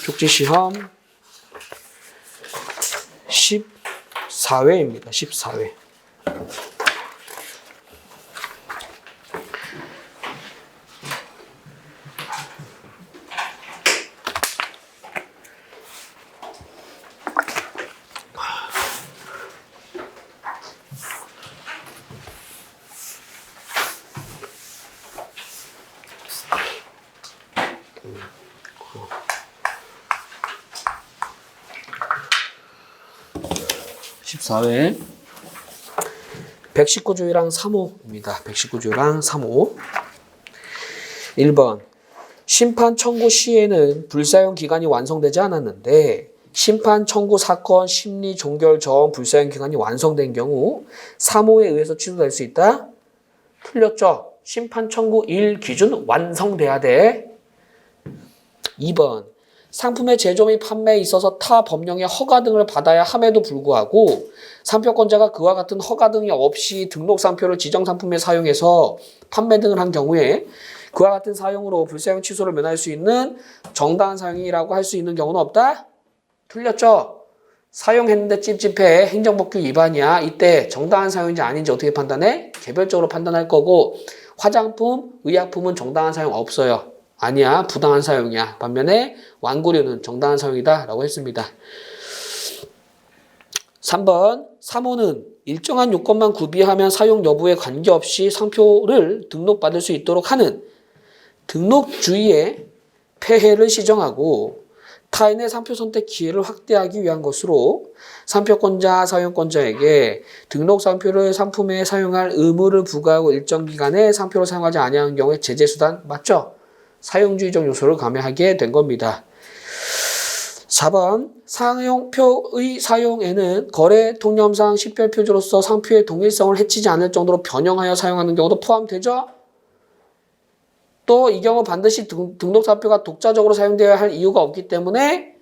쪽지시험 14회입니다. 14회. (14회) 119조율항 3호입니다. 119조율항 3호. 1번 심판 청구 시에는 불사용 기간이 완성되지 않았는데 심판 청구 사건 심리 종결 전 불사용 기간이 완성된 경우 3호에 의해서 취소될 수 있다? 틀렸죠? 심판 청구 일 기준 완성돼야 돼. 2번 상품의 제조 및 판매에 있어서 타 법령의 허가 등을 받아야 함에도 불구하고 상표권자가 그와 같은 허가 등이 없이 등록 상표를 지정 상품에 사용해서 판매 등을 한 경우에 그와 같은 사용으로 불사용 취소를 면할 수 있는 정당한 사용이라고 할 수 있는 경우는 없다? 틀렸죠? 사용했는데 찝찝해. 행정법규 위반이야. 이때 정당한 사용인지 아닌지 어떻게 판단해? 개별적으로 판단할 거고 화장품, 의약품은 정당한 사용 없어요. 아니야. 부당한 사용이야. 반면에 완구류는 정당한 사용이다 라고 했습니다. 3번 3호는 일정한 요건만 구비하면 사용 여부에 관계없이 상표를 등록받을 수 있도록 하는 등록주의의 폐해를 시정하고 타인의 상표 선택 기회를 확대하기 위한 것으로 상표권자, 사용권자에게 등록 상표를 상품에 사용할 의무를 부과하고 일정 기간에 상표를 사용하지 아니하는 경우에 제재수단 맞죠? 사용주의적 요소를 가미하게 된 겁니다. 4번 상용표의 사용에는 거래 통념상 식별표지로서 상표의 동일성을 해치지 않을 정도로 변형하여 사용하는 경우도 포함되죠? 또 이 경우 반드시 등록상표가 독자적으로 사용되어야 할 이유가 없기 때문에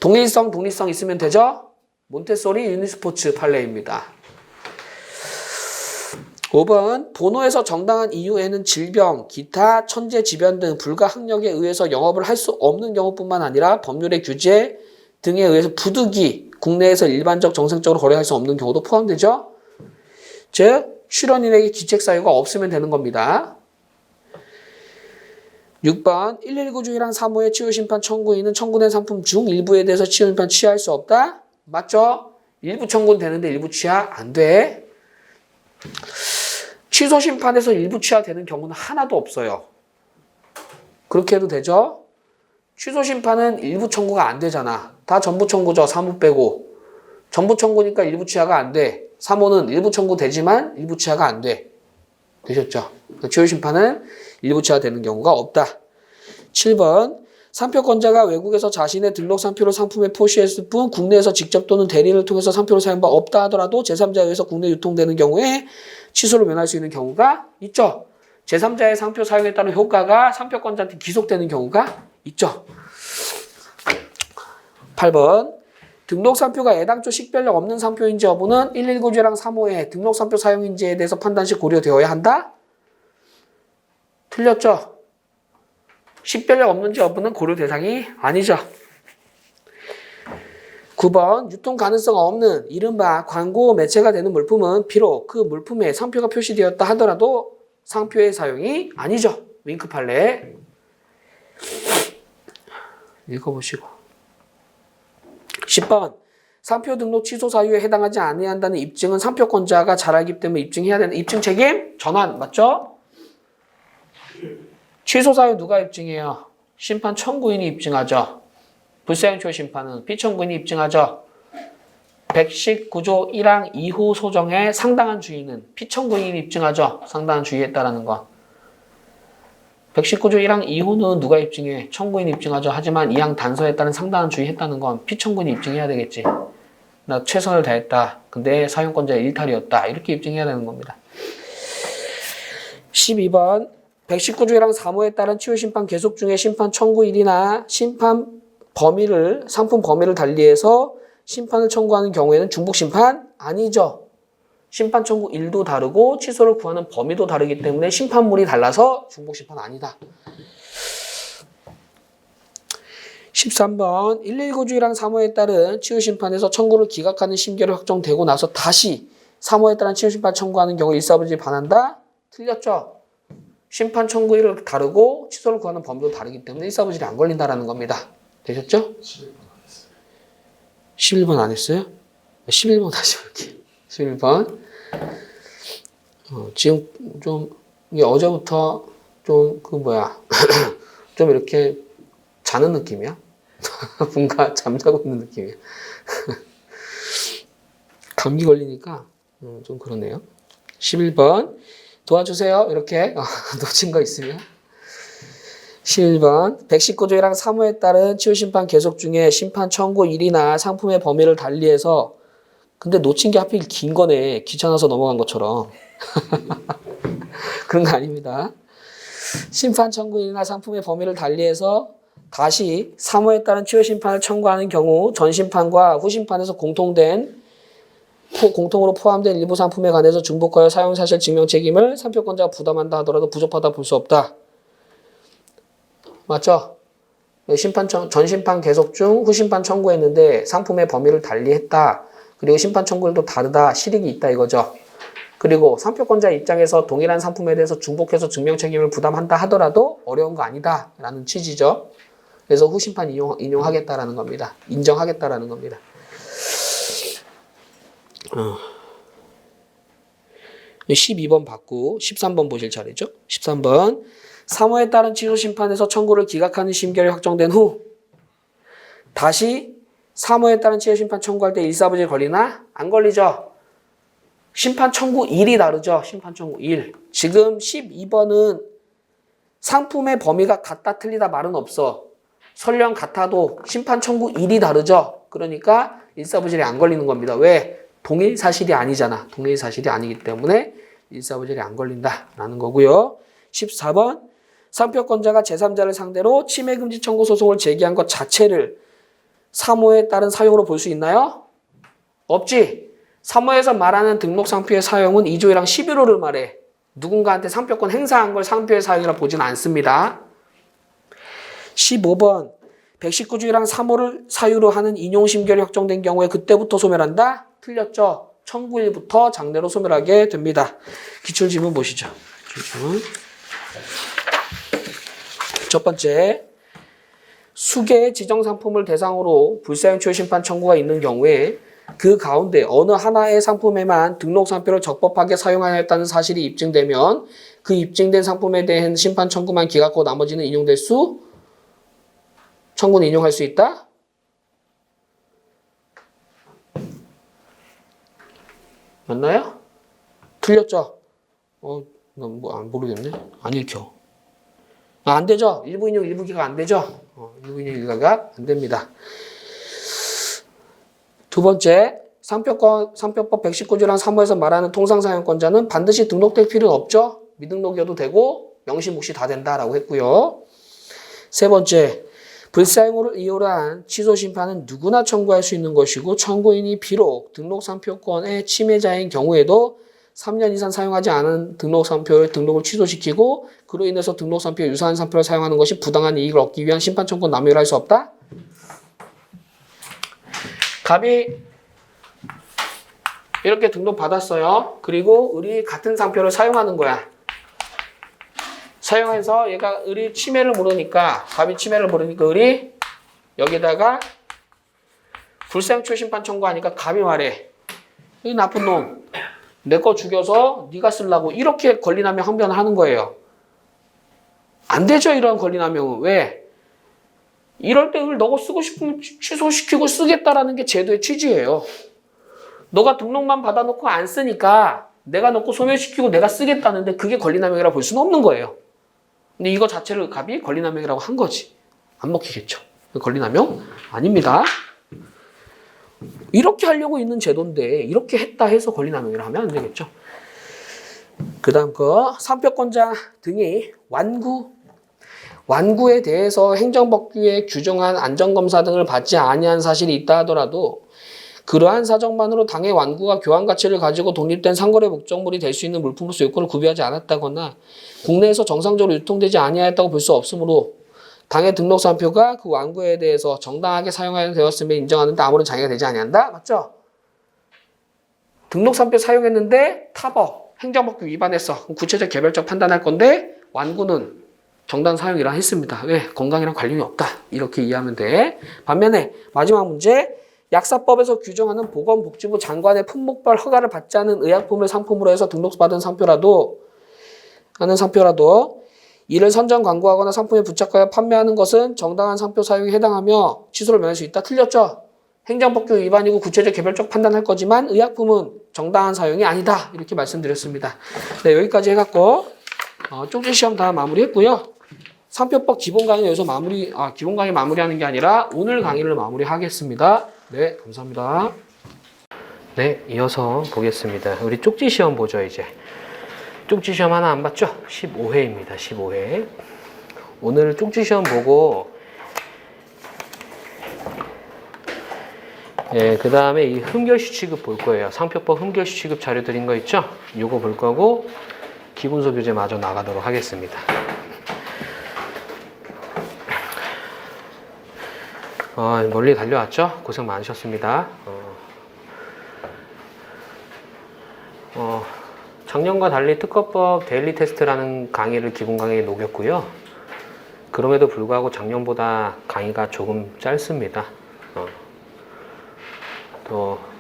동일성, 독립성 있으면 되죠? 몬테소리 유니스포츠 판례입니다. 5번 본호에서 정당한 이유에는 질병, 기타, 천재지변 등 불가항력에 의해서 영업을 할 수 없는 경우뿐만 아니라 법률의 규제 등에 의해서 부득이 국내에서 일반적 정상적으로 거래할 수 없는 경우도 포함되죠. 즉 출연인에게 기책사유가 없으면 되는 겁니다. 6번 119조율항 3호의 치유심판 청구인은 청구된 상품 중 일부에 대해서 치유심판 취하할 수 없다? 맞죠? 일부 청구는 되는데 일부 취하 안 돼. 취소 심판에서 일부 취하되는 경우는 하나도 없어요. 그렇게 해도 되죠? 취소 심판은 일부 청구가 안 되잖아. 다 전부 청구죠. 3호 빼고. 전부 청구니까 일부 취하가 안 돼. 3호는 일부 청구 되지만 일부 취하가 안 돼. 되셨죠? 취소 심판은 일부 취하되는 경우가 없다. 7번 상표권자가 외국에서 자신의 등록 상표를 상품에 표시했을 뿐 국내에서 직접 또는 대리를 통해서 상표를 사용 바 없다 하더라도 제3자에 의해서 국내 유통되는 경우에 취소를 면할 수 있는 경우가 있죠. 제3자의 상표 사용에 따른 효과가 상표권자한테 기속되는 경우가 있죠. 8번 등록 상표가 애당초 식별력 없는 상표인지 여부는 119조율항 3호의 등록 상표 사용인지에 대해서 판단 시 고려되어야 한다? 틀렸죠? 식별력 없는지 여부는 고려 대상이 아니죠. 9번 유통 가능성 없는 이른바 광고 매체가 되는 물품은 비록 그 물품에 상표가 표시되었다 하더라도 상표의 사용이 아니죠. 윙크 판례 읽어보시고 10번 상표 등록 취소 사유에 해당하지 아니한다는 입증은 상표권자가 잘 알기 때문에 입증해야 되는 입증 책임 전환 맞죠? 취소 사유 누가 입증해요? 심판 청구인이 입증하죠. 불사용 취소 심판은 피청구인이 입증하죠. 119조 1항 2호 소정의 상당한 주의는 피청구인이 입증하죠. 상당한 주의했다라는 거. 119조 1항 2호는 누가 입증해? 청구인이 입증하죠. 하지만 2항 단서에 따른 상당한 주의했다는 건 피청구인이 입증해야 되겠지. 나 최선을 다했다. 근데 사용권자의 일탈이었다. 이렇게 입증해야 되는 겁니다. 12번 119조율항 3호에 따른 치유심판 계속 중에 심판 청구일이나 심판 범위를 상품 범위를 달리해서 심판을 청구하는 경우에는 중복심판 아니죠. 심판 청구일도 다르고 취소를 구하는 범위도 다르기 때문에 심판물이 달라서 중복심판 아니다. 13번 119주의랑 3호에 따른 치유심판에서 청구를 기각하는 심결이 확정되고 나서 다시 3호에 따른 치유심판 청구하는 경우 일사부지 반한다? 틀렸죠? 심판 청구일을 다르고 취소를 구하는 범위도 다르기 때문에 일사부질이 안 걸린다라는 겁니다. 되셨죠? 11번 안 했어요? 11번 다시 볼게요. 11번 지금 좀 이게 어제부터 좀 좀 이렇게 자는 느낌이야? 뭔가 잠자고 있는 느낌이야. 감기 걸리니까 좀 그러네요. 11번 도와주세요. 이렇게 놓친 거 있으면. 11번 119조랑 3호에 따른 치유심판 계속 중에 심판 청구일이나 상품의 범위를 달리해서 근데 놓친 게 하필 긴 거네. 귀찮아서 넘어간 것처럼. 그런 거 아닙니다. 심판 청구일이나 상품의 범위를 달리해서 다시 3호에 따른 치유심판을 청구하는 경우 전심판과 후심판에서 공통으로 포함된 일부 상품에 관해서 중복하여 사용사실 증명 책임을 상표권자가 부담한다 하더라도 부적하다 볼 수 없다. 맞죠? 전심판 계속 중 후심판 청구했는데 상품의 범위를 달리했다. 그리고 심판 청구일도 다르다. 실익이 있다 이거죠. 그리고 상표권자 입장에서 동일한 상품에 대해서 중복해서 증명 책임을 부담한다 하더라도 어려운 거 아니다 라는 취지죠. 그래서 후심판 인용하겠다라는 겁니다. 인정하겠다라는 겁니다. 12번 받고 13번 보실 차례죠. 13번 3호에 따른 취소심판에서 청구를 기각하는 심결이 확정된 후 다시 3호에 따른 취소심판 청구할 때 일사부질 걸리나? 안 걸리죠. 심판 청구일이 다르죠. 심판 청구일. 지금 12번은 상품의 범위가 같다 틀리다 말은 없어. 설령 같아도 심판 청구일이 다르죠. 그러니까 일사부질이 안 걸리는 겁니다. 왜? 동일 사실이 아니잖아. 동일 사실이 아니기 때문에 일사부질이 안 걸린다라는 거고요. 14번 상표권자가 제3자를 상대로 침해금지 청구 소송을 제기한 것 자체를 3호에 따른 사용으로 볼 수 있나요? 없지. 3호에서 말하는 등록상표의 사용은 2조이랑 11호를 말해. 누군가한테 상표권 행사한 걸 상표의 사용이라 보진 않습니다. 15번 119조이랑 3호를 사유로 하는 인용심결이 확정된 경우에 그때부터 소멸한다? 틀렸죠. 청구일부터 장래로 소멸하게 됩니다. 기출지문 보시죠. 기출지문. 첫 번째, 수개의 지정상품을 대상으로 불사용 취소심판 청구가 있는 경우에 그 가운데 어느 하나의 상품에만 등록상표를 적법하게 사용하였다는 사실이 입증되면 그 입증된 상품에 대한 심판 청구만 기각하고 나머지는 인용될 수? 청구는 인용할 수 있다? 맞나요? 틀렸죠? 모르겠네. 안 읽혀. 안 되죠? 일부 인용, 일부 기각 안 되죠? 일부 인용, 일부 기각 안 됩니다. 두 번째, 상표법 119조랑 3호에서 말하는 통상사용권자는 반드시 등록될 필요는 없죠? 미등록이어도 되고 명시, 묵시 다 된다라고 했고요. 세 번째, 불사용을 이유로 한 취소심판은 누구나 청구할 수 있는 것이고 청구인이 비록 등록상표권의 침해자인 경우에도 3년 이상 사용하지 않은 등록상표의 등록을 취소시키고 그로 인해서 등록상표에 유사한 상표를 사용하는 것이 부당한 이익을 얻기 위한 심판 청구는 남용할 수 없다? 갑이 이렇게 등록 받았어요. 그리고 을이 같은 상표를 사용하는 거야. 사용해서 얘가 을이 침해를 모르니까 갑이 침해를 모르니까 을이 여기다가 불사용 취소심판 청구하니까 갑이 말해. 이 나쁜 놈. 내 거 죽여서 네가 쓰려고 이렇게 권리남용 항변을 하는 거예요. 안 되죠. 이런 권리남용은. 왜? 이럴 때 을 너가 쓰고 싶으면 취소시키고 쓰겠다라는 게 제도의 취지예요. 너가 등록만 받아놓고 안 쓰니까 내가 넣고 소멸시키고 내가 쓰겠다는데 그게 권리남용이라고 볼 수는 없는 거예요. 근데 이거 자체를 갑이 권리남용이라고 한 거지. 안 먹히겠죠. 권리남용 아닙니다. 이렇게 하려고 있는 제도인데 이렇게 했다 해서 권리남용이라 하면 안 되겠죠. 그 다음 거 상표권자 등이 완구에 대해서 행정법규에 규정한 안전검사 등을 받지 아니한 사실이 있다 하더라도 그러한 사정만으로 당의 완구가 교환 가치를 가지고 독립된 상거래 목적물이 될 수 있는 물품으로서 요건을 구비하지 않았다거나 국내에서 정상적으로 유통되지 아니하였다고 볼 수 없으므로 당해 등록상표가 그 완구에 대해서 정당하게 사용하게 되었음에 인정하는데 아무런 장애가 되지 아니한다. 맞죠? 등록상표 사용했는데 타법, 행정법규 위반했어. 그럼 구체적 개별적 판단할 건데 완구는 정당 사용이라 했습니다. 왜? 건강이랑 관련이 없다. 이렇게 이해하면 돼. 반면에 마지막 문제, 약사법에서 규정하는 보건복지부 장관의 품목별 허가를 받지 않은 의약품을 상품으로 해서 등록받은 상표라도 이를 선전 광고하거나 상품에 부착하여 판매하는 것은 정당한 상표 사용에 해당하며 취소를 면할 수 있다. 틀렸죠? 행정법규 위반이고 구체적 개별적 판단할 거지만 의약품은 정당한 사용이 아니다. 이렇게 말씀드렸습니다. 네, 여기까지 해갖고 쪽지 시험 다 마무리했고요. 상표법 기본 강의 여기서 기본 강의 마무리하는 게 아니라 오늘 강의를 마무리하겠습니다. 네, 감사합니다. 네, 이어서 보겠습니다. 우리 쪽지 시험 보죠, 이제. 쪽지 시험 하나 안 봤죠? 15회입니다. 15회. 오늘 쪽지 시험 보고 그 다음에 이 흠결시 취급 볼 거예요. 상표법 흠결시 취급 자료 드린 거 있죠? 요거 볼 거고 기본서 교재 마저 나가도록 하겠습니다. 멀리 달려왔죠? 고생 많으셨습니다. 작년과 달리 특허법 데일리 테스트라는 강의를 기본 강의에 녹였고요. 그럼에도 불구하고 작년보다 강의가 조금 짧습니다.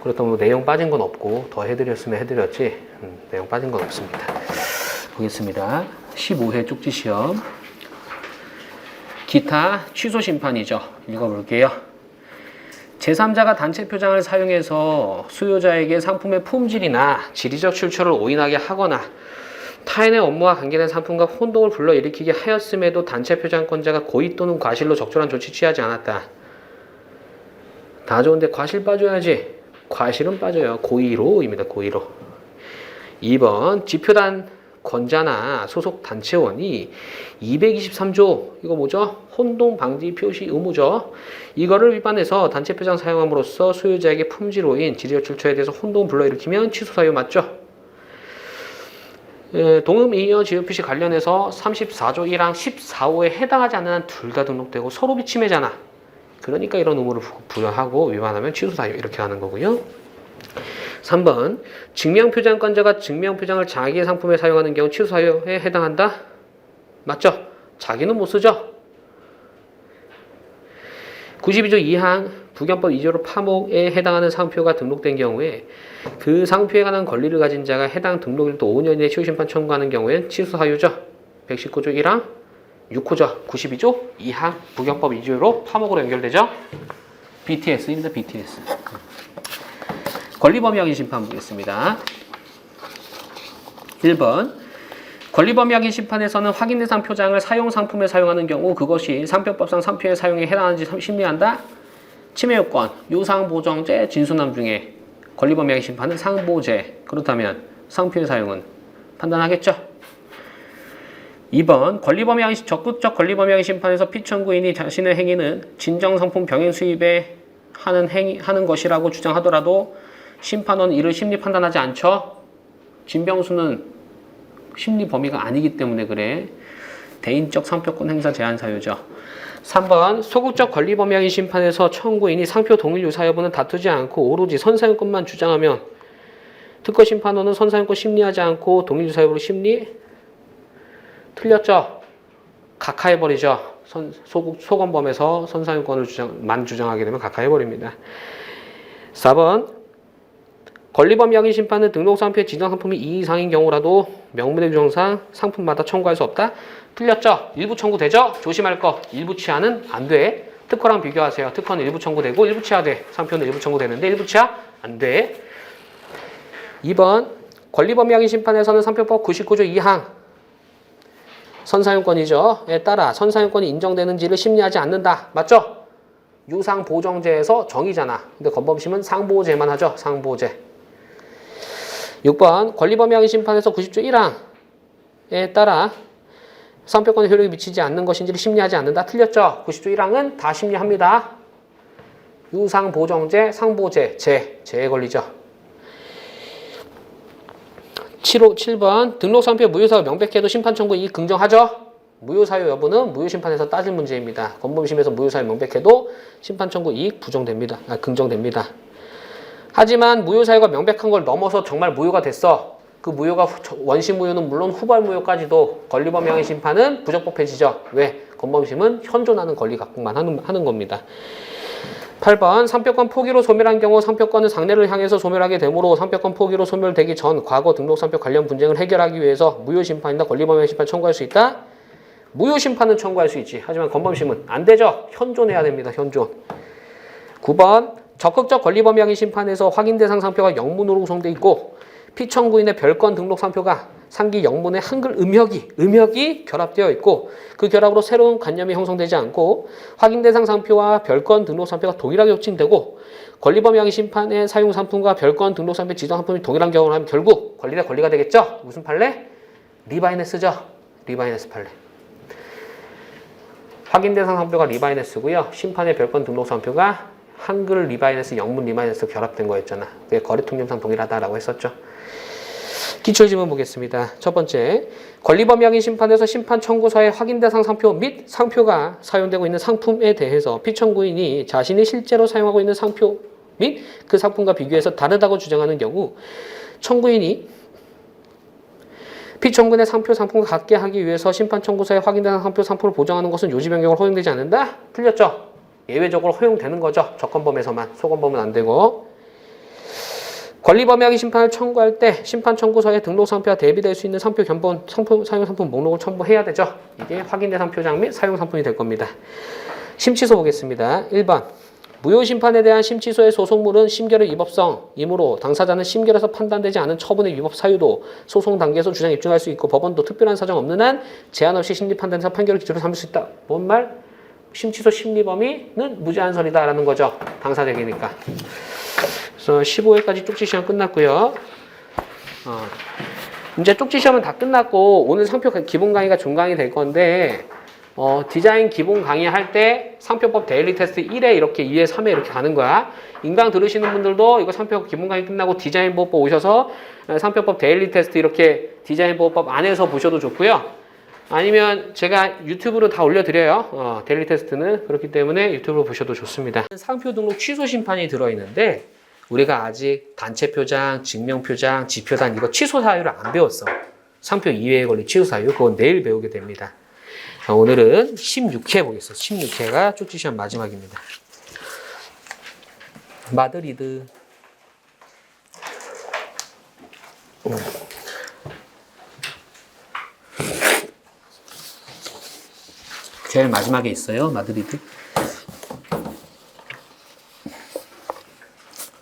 그렇다고 뭐 내용 빠진 건 없고 더 해드렸으면 해드렸지 내용 빠진 건 없습니다. 보겠습니다. 15회 쪽지 시험. 기타 취소 심판이죠. 읽어볼게요. 제3자가 단체 표장을 사용해서 수요자에게 상품의 품질이나 지리적 출처를 오인하게 하거나 타인의 업무와 관계된 상품과 혼동을 불러일으키게 하였음에도 단체 표장권자가 고의 또는 과실로 적절한 조치 취하지 않았다. 다 좋은데 과실 빠져야지. 과실은 빠져요. 고의로입니다. 고의로. 2번 지표단 권자나 소속 단체원이 223조 이거 뭐죠? 혼동 방지 표시 의무죠. 이거를 위반해서 단체 표장 사용함으로써 수요자에게 품질오인 지리적 출처에 대해서 혼동을 불러일으키면 취소 사유 맞죠? 동음 이어 지역 표시 관련해서 34조 1항 14호에 해당하지 않는 한 둘 다 등록되고 서로 비침해잖아. 그러니까 이런 의무를 부여하고 위반하면 취소 사유 이렇게 하는 거고요. 3번 증명표장권자가 증명표장을 자기의 상품에 사용하는 경우 취소 사유에 해당한다? 맞죠? 자기는 못 쓰죠? 92조 2항 부견법 2조로 파목에 해당하는 상표가 등록된 경우에 그 상표에 관한 권리를 가진 자가 해당 등록일부터 5년 이내 취소심판 청구하는 경우엔 취소 사유죠. 119조 1항 6호죠. 92조 2항 부견법 2조로 파목으로 연결되죠. BTS입니다. BTS. 권리범위확인 심판 보겠습니다. 1번 권리범위확인 심판에서는 확인 대상 표장을 사용 상품에 사용하는 경우 그것이 상표법상 상표의 사용에 해당하는지 심리한다. 침해요건, 유상보정죄, 진수남 중에 권리범위확인 심판은 상보죄. 그렇다면 상표의 사용은 판단하겠죠. 2번 적극적 권리범위확인 심판에서 피청구인이 자신의 행위는 진정상품 병행 수입에 하는 것이라고 주장하더라도 심판원은 이를 심리 판단하지 않죠. 진병수는 심리 범위가 아니기 때문에 그래. 대인적 상표권 행사 제한 사유죠. 3번 소극적 권리범위확인 심판에서 청구인이 상표 동일 유사 여부는 다투지 않고 오로지 선사용권만 주장하면 특허 심판원은 선사용권 심리하지 않고 동일 유사 여부로 심리 틀렸죠. 각하해버리죠. 소건범에서 선사용권을 주장하게 되면 각하해버립니다. 4번 권리범위확인 심판은 등록상표의 지정상품이 2 이상인 경우라도 명문의 규정상 상품마다 청구할 수 없다. 틀렸죠? 일부 청구되죠? 조심할 거. 일부 치하는 안 돼. 특허랑 비교하세요. 특허는 일부 청구되고 일부 치하돼. 상표는 일부 청구되는데 일부 치하 안 돼. 2번 권리범위확인 심판에서는 상표법 99조 2항 선사용권이죠.에 따라 선사용권이 인정되는지를 심리하지 않는다. 맞죠? 유상보정죄에서 정의잖아. 근데 건범심은 상보죄만 하죠. 상보죄. 6번 권리범위확인 심판에서 90조 1항에 따라 상표권에 효력이 미치지 않는 것인지를 심리하지 않는다. 틀렸죠? 90조 1항은 다 심리합니다. 유상보정죄, 상보죄, 죄에 걸리죠. 7번 등록상표 무효사가 명백해도 심판 청구 이익 긍정하죠? 무효사유 여부는 무효심판에서 따질 문제입니다. 권범심에서 무효사유 명백해도 심판 청구 이익 부정됩니다. 긍정됩니다. 하지만 무효사유가 명백한 걸 넘어서 정말 무효가 됐어. 그 무효가 원심 무효는 물론 후발 무효까지도 권리범위 항의 심판은 부적법해지죠. 왜? 권범심은 현존하는 권리 갖고만 하는 겁니다. 8번 상표권 포기로 소멸한 경우 상표권은 상례를 향해서 소멸하게 되므로 상표권 포기로 소멸되기 전 과거 등록 상표 관련 분쟁을 해결하기 위해서 무효심판이나 권리범위 심판 청구할 수 있다? 무효심판은 청구할 수 있지. 하지만 권범심은 안 되죠. 현존해야 됩니다. 현존. 9번 적극적 권리범위 항의 심판에서 확인 대상 상표가 영문으로 구성되어 있고 피청구인의 별건 등록 상표가 상기 영문의 한글 음역이 결합되어 있고 그 결합으로 새로운 관념이 형성되지 않고 확인 대상 상표와 별건 등록 상표가 동일하게 혁신되고 권리범위 항의 심판의 사용 상품과 별건 등록 상표 지정 상품이 동일한 경우를 하면 결국 권리 대 권리가 되겠죠. 무슨 판례? 리바이너스죠. 리바이너스 판례. 확인 대상 상표가 리바이너스고요. 심판의 별건 등록 상표가 한글 리바이너스, 영문 리바이너스 결합된 거였잖아. 그게 거래통념상 동일하다라고 했었죠. 기초지문 보겠습니다. 첫 번째, 권리범위 항의 심판에서 심판 청구서의 확인 대상 상표 및 상표가 사용되고 있는 상품에 대해서 피청구인이 자신이 실제로 사용하고 있는 상표 및 그 상품과 비교해서 다르다고 주장하는 경우 청구인이 피청구인의 상표 상품과 같게 하기 위해서 심판 청구서의 확인 대상 상표 상표를 보정하는 것은 요지 변경을 허용되지 않는다? 틀렸죠? 예외적으로 허용되는 거죠. 적건범에서만. 소건범은 안 되고. 권리범위 항의 심판을 청구할 때 심판 청구서에 등록 상표와 대비될 수 있는 상표 견본, 사용 상품 목록을 첨부해야 되죠. 이게 확인된 상표장 및 사용 상품이 될 겁니다. 심취소 보겠습니다. 1번. 무효 심판에 대한 심취소의 소송물은 심결의 위법성이므로 당사자는 심결에서 판단되지 않은 처분의 위법 사유도 소송 단계에서 주장 입증할 수 있고 법원도 특별한 사정 없는 한 제한 없이 심리 판단에서 판결을 기초로 삼을 수 있다. 뭔 말? 심취소 심리범위는 무제한설이다라는 거죠. 당사자이니까. 그래서 15회까지 쪽지 시험 끝났고요. 이제 쪽지 시험은 다 끝났고 오늘 상표 기본 강의가 종강이 될 건데 디자인 기본 강의 할 때 상표법 데일리 테스트 1회 이렇게 2회 3회 이렇게 가는 거야. 인강 들으시는 분들도 이거 상표 기본 강의 끝나고 디자인 보호법 오셔서 상표법 데일리 테스트 이렇게 디자인 보호법 안에서 보셔도 좋고요. 아니면 제가 유튜브로 다 올려드려요. 데일리 테스트는. 그렇기 때문에 유튜브로 보셔도 좋습니다. 상표 등록 취소 심판이 들어있는데 우리가 아직 단체 표장, 증명 표장, 지표단 이거 취소 사유를 안 배웠어. 상표 이외에 걸린 취소 사유. 그건 내일 배우게 됩니다. 자, 오늘은 16회 보겠습니다. 16회가 쪽지 시험 마지막입니다. 마드리드. 제일 마지막에 있어요. 마드리드.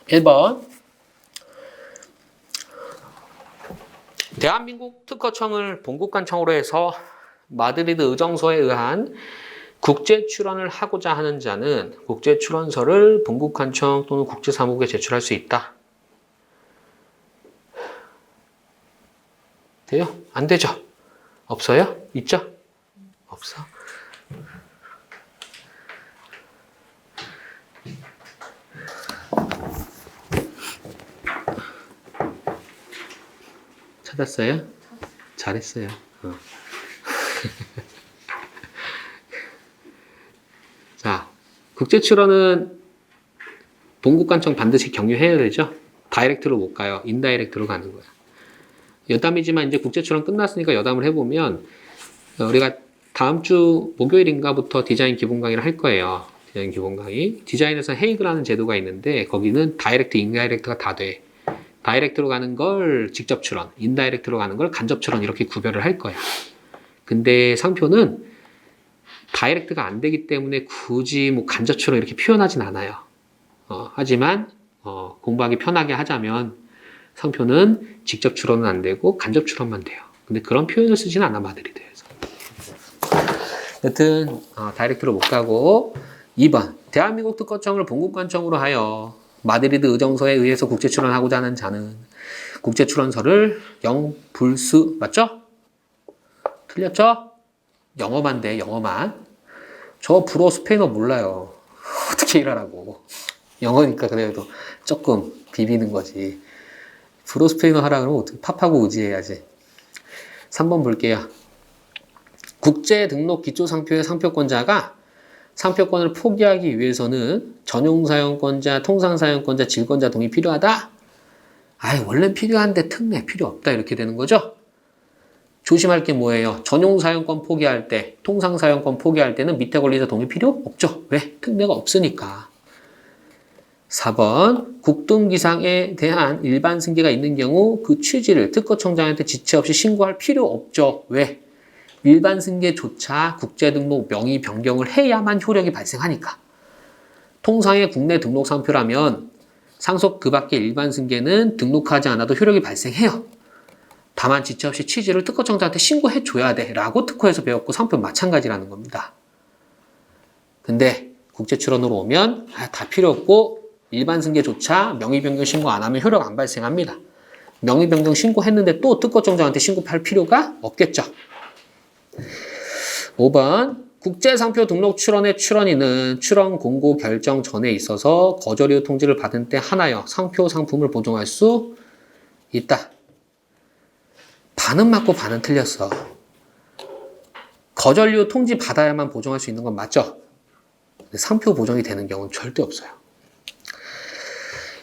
1번. 대한민국 특허청을 본국관청으로 해서 마드리드 의정서에 의한 국제 출원을 하고자 하는 자는 국제 출원서를 본국관청 또는 국제사무국에 제출할 수 있다. 돼요? 안 되죠? 없어요? 있죠? 없어? 찾았어요? 잘했어요. 자, 국제 출원은 본국관청 반드시 경유해야 되죠? 다이렉트로 못 가요. 인다이렉트로 가는 거야. 여담이지만 이제 국제 출원 끝났으니까 여담을 해보면 우리가 다음 주 목요일인가부터 디자인 기본 강의를 할 거예요. 디자인 기본 강의. 디자인에서 헤이그라는 제도가 있는데 거기는 다이렉트, 인다이렉트가 다 돼. 다이렉트로 가는 걸 직접 출원, 인다이렉트로 가는 걸 간접 출원 이렇게 구별을 할 거야. 근데 상표는 다이렉트가 안 되기 때문에 굳이 뭐 간접 출원 이렇게 표현하진 않아요. 하지만 공부하기 편하게 하자면 상표는 직접 출원은 안 되고 간접 출원만 돼요. 근데 그런 표현을 쓰진 않아 마드리드에서. 여튼 다이렉트로 못 가고 2번 대한민국 특허청을 본국관청으로 하여 마드리드 의정서에 의해서 국제 출원하고자 하는 자는 국제 출원서를 영불수 맞죠? 틀렸죠? 영어만 돼, 영어만. 저 불어 스페인어 몰라요. 어떻게 일하라고. 영어니까 그래도 조금 비비는 거지. 불어 스페인어 하라 그러면 어떻게 팝하고 의지해야지. 3번 볼게요. 국제 등록 기초 상표의 상표권자가 상표권을 포기하기 위해서는 전용 사용권자, 통상 사용권자, 질권자 동의 필요하다? 원래 필요한데 특례 필요 없다 이렇게 되는 거죠. 조심할 게 뭐예요? 전용 사용권 포기할 때, 통상 사용권 포기할 때는 밑에 권리자 동의 필요 없죠. 왜? 특례가 없으니까. 4번 국등기상에 대한 일반 승계가 있는 경우 그 취지를 특허청장한테 지체 없이 신고할 필요 없죠. 왜? 일반 승계조차 국제등록 명의 변경을 해야만 효력이 발생하니까. 통상의 국내 등록 상표라면 상속 그 밖의 일반 승계는 등록하지 않아도 효력이 발생해요. 다만 지체 없이 취지를 특허청장한테 신고해줘야 돼 라고 특허에서 배웠고 상표 마찬가지라는 겁니다. 근데 국제출원으로 오면 다 필요 없고 일반 승계조차 명의 변경 신고 안 하면 효력 안 발생합니다. 명의 변경 신고했는데 또 특허청장한테 신고할 필요가 없겠죠. 5번 국제상표 등록 출원의 출원인은 출원 공고 결정 전에 있어서 거절 이후 통지를 받은 때 하나여 상표 상품을 보존할 수 있다. 반은 맞고 반은 틀렸어. 거절 이후 통지 받아야만 보존할 수 있는 건 맞죠? 근데 상표 보존이 되는 경우는 절대 없어요.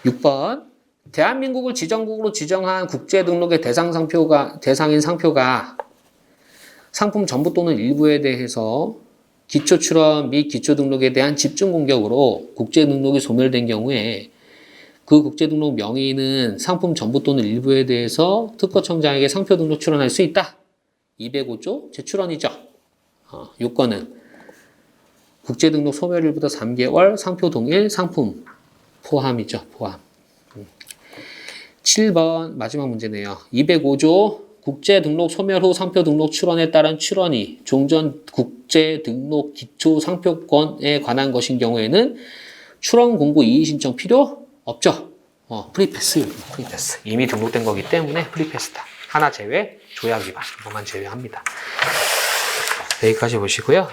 6번 대한민국을 지정국으로 지정한 국제등록의 대상인 상표가 상품 전부 또는 일부에 대해서 기초출원 및 기초등록에 대한 집중 공격으로 국제등록이 소멸된 경우에 그 국제등록 명의는 상품 전부 또는 일부에 대해서 특허청장에게 상표 등록 출원할 수 있다. 205조 재출원이죠. 요건은 국제등록 소멸일부터 3개월 상표 동일 상품 포함이죠. 포함. 7번 마지막 문제네요. 205조 국제등록 소멸 후 상표 등록 출원에 따른 출원이 종전 국제등록 기초 상표권에 관한 것인 경우에는 출원 공고 이의 신청 필요 없죠. 프리패스. 이미 등록된 거기 때문에 프리패스다. 하나 제외, 조약 위반. 이것만 제외합니다. 여기까지 보시고요.